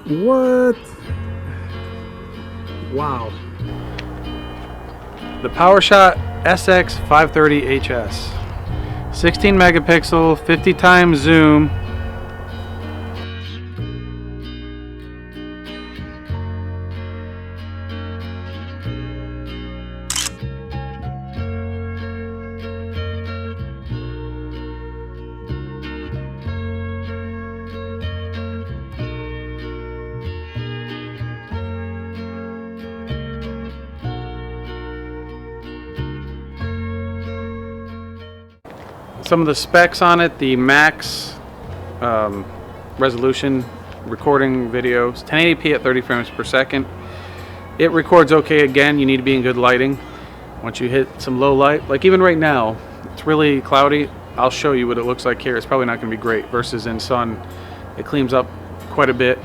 What? Wow. The Powershot SX530 HS. 16 megapixel, 50 times zoom. Some of the specs on it: the max resolution recording videos, 1080p at 30 frames per second. It records okay. Again, you need to be in good lighting. Once you hit some low light, like even right now, it's really cloudy. I'll show you what it looks like here. It's probably not going to be great versus in sun. It cleans up quite a bit.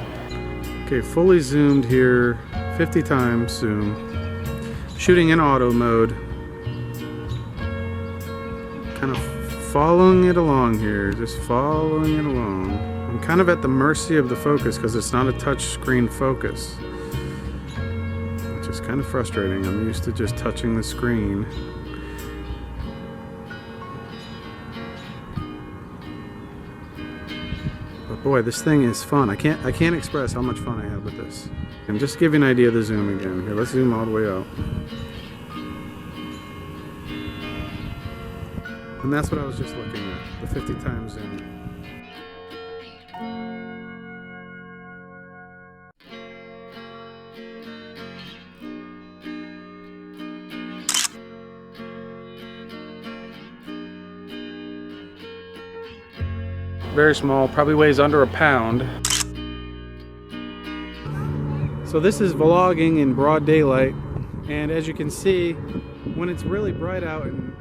Okay, fully zoomed here, 50 times zoom. Shooting in auto mode. Kind of following it along here, just following it along. I'm kind of at the mercy of the focus because it's not a touch screen focus, which is kind of frustrating. I'm used to just touching the screen. But boy, this thing is fun. I can't express how much fun I have with this. And just to give you an idea of the zoom again. Here, let's zoom all the way out. And that's what I was just looking at, the 50 times zoom. Very small, probably weighs under a pound. So this is vlogging in broad daylight, and as you can see, when it's really bright out and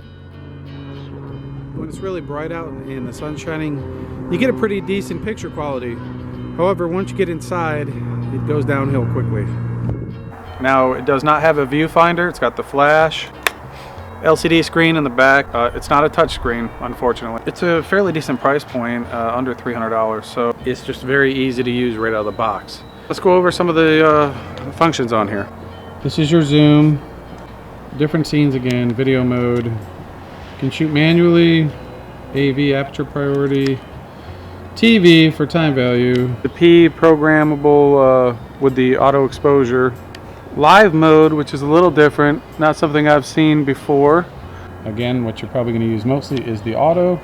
the sun's shining, you get a pretty decent picture quality. However, once you get inside, it goes downhill quickly. Now, it does not have a viewfinder. It's got the flash, LCD screen in the back. It's not a touch screen, unfortunately. It's a fairly decent price point, under $300, so it's just very easy to use right out of the box. Let's go over some of the functions on here. This is your zoom, different scenes again, video mode. You can shoot manually, AV aperture priority, TV for time value, the P programmable with the auto exposure, live mode, which is a little different, not something I've seen before. Again, what you're probably going to use mostly is the auto.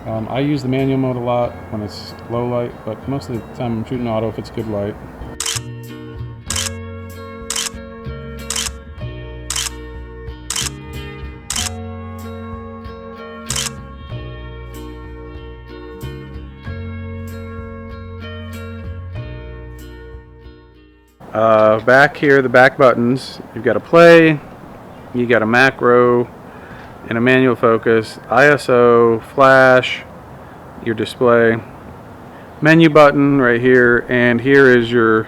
I use the manual mode a lot when it's low light, but most of the time I'm shooting auto if it's good light. Back here, the back buttons, you've got a play, you got a macro, and a manual focus, ISO, flash, your display, menu button right here, and here is your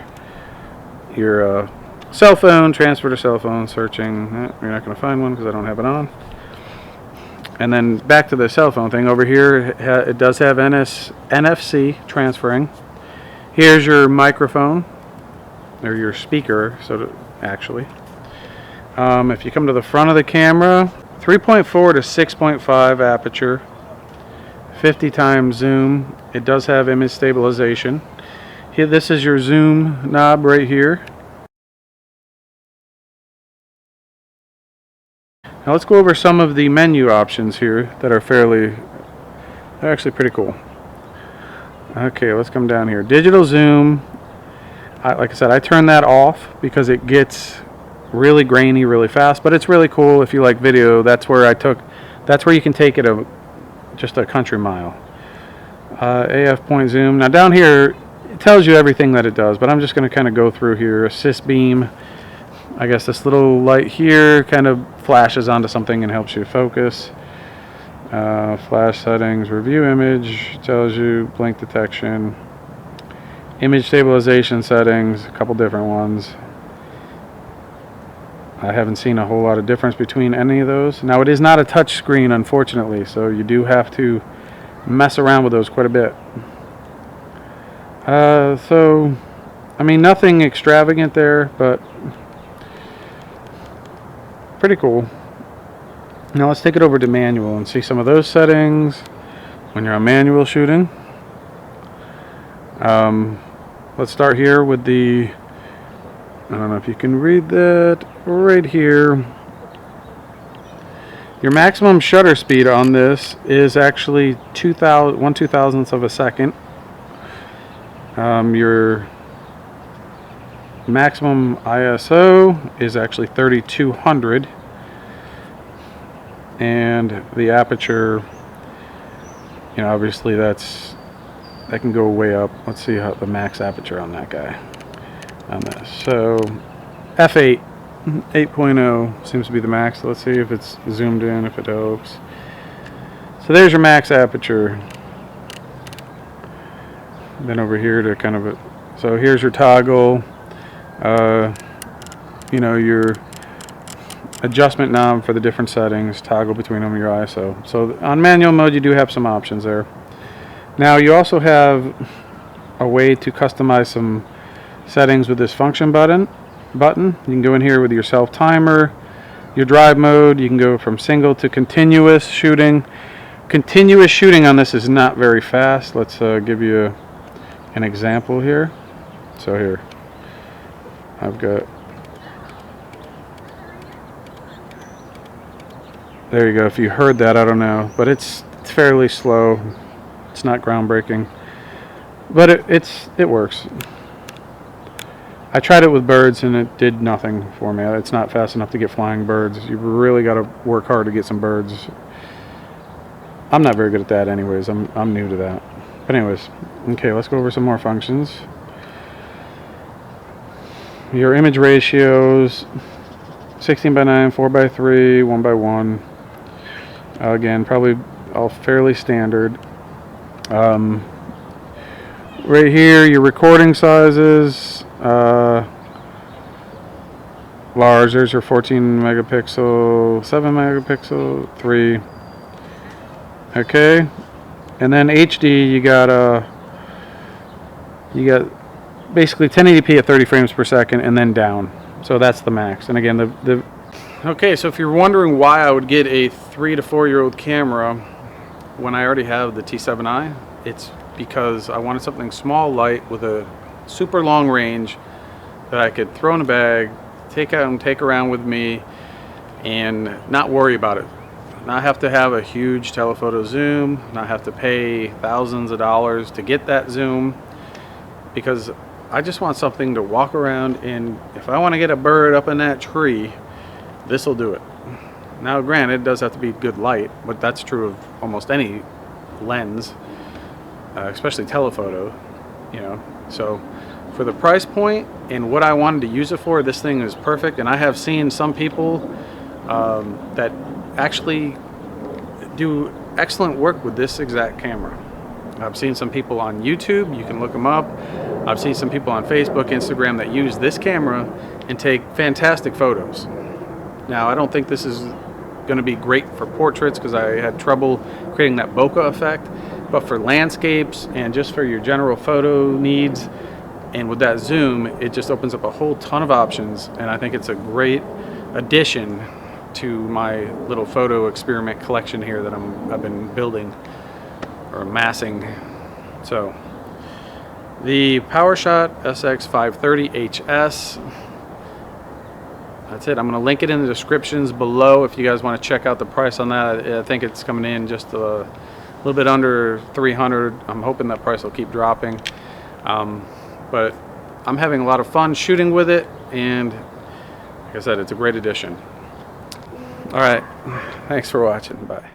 cell phone, transfer to cell phone, searching. You're not going to find one because I don't have it on. And then back to the cell phone thing over here, it does have NFC transferring. Here's your microphone, or your speaker, actually. If you come to the front of the camera, 3.4 to 6.5 aperture, 50 times zoom. It does have image stabilization. Here, this is your zoom knob right here. Now let's go over some of the menu options here that are they're actually pretty cool. Okay, let's come down here. Digital zoom. Like I said, I turn that off because it gets really grainy really fast, but it's really cool if you like video. That's where you can take it just a country mile. AF point zoom. Now down here, it tells you everything that it does, but I'm just going to kind of go through here. Assist beam. I guess this little light here kind of flashes onto something and helps you focus. Flash settings, review image, tells you blink detection. Image stabilization settings, a couple different ones. I haven't seen a whole lot of difference between any of those. Now, it is not a touch screen, unfortunately, so you do have to mess around with those quite a bit. So I mean, nothing extravagant there, but pretty cool. Now let's take it over to manual and see some of those settings when you're on manual shooting. Let's start here with the, I don't know if you can read that right here. Your maximum shutter speed on this is actually 1/2000th of a second. Your maximum ISO is actually 3200, and the aperture, you know, obviously that can go way up. Let's see how the max aperture on that guy on this. So f8 8.0 seems to be the max. Let's see if it's zoomed in, if it helps. So there's your max aperture. Then over here to kind of, so here's your toggle, you know, your adjustment knob for the different settings, toggle between them, your ISO. So on manual mode you do have some options there. Now you also have a way to customize some settings with this function button. You can go in here with your self timer, your drive mode. You can go from single to continuous shooting. Continuous shooting on this is not very fast. Let's give you an example here. So here I've got, there you go. If you heard that, I don't know, but it's fairly slow. It's not groundbreaking, but it works. I tried it with birds and it did nothing for me. It's not fast enough to get flying birds. You really got to work hard to get some birds. I'm not very good at that anyways. I'm new to that. But anyways, okay, let's go over some more functions. Your image ratios, 16:9, 4:3, 1:1. Again, probably all fairly standard. Right here, your recording sizes, large. There's your 14 megapixel, 7 megapixel, 3. Okay, and then HD, you got basically 1080p at 30 frames per second, and then down. So that's the max. And again, okay. So if you're wondering why I would get a 3 to 4 year old camera when I already have the T7i, it's because I wanted something small, light, with a super long range that I could throw in a bag, take out and take around with me, and not worry about it. Not have to have a huge telephoto zoom, not have to pay thousands of dollars to get that zoom, because I just want something to walk around, and if I want to get a bird up in that tree, this will do it. Now granted, it does have to be good light, but that's true of almost any lens, especially telephoto, you know. So for the price point and what I wanted to use it for, this thing is perfect. And I have seen some people that actually do excellent work with this exact camera. I've seen some people on YouTube, you can look them up. I've seen some people on Facebook, Instagram that use this camera and take fantastic photos. Now, I don't think this is going to be great for portraits because I had trouble creating that bokeh effect, but for landscapes and just for your general photo needs, and with that zoom, it just opens up a whole ton of options, and I think it's a great addition to my little photo experiment collection here that I've been building or amassing. So the Powershot SX530 HS. That's it. I'm going to link it in the descriptions below if you guys want to check out the price on that. I think it's coming in just a little bit under $300. I'm hoping that price will keep dropping. But I'm having a lot of fun shooting with it, and like I said, it's a great addition. All right. Thanks for watching. Bye.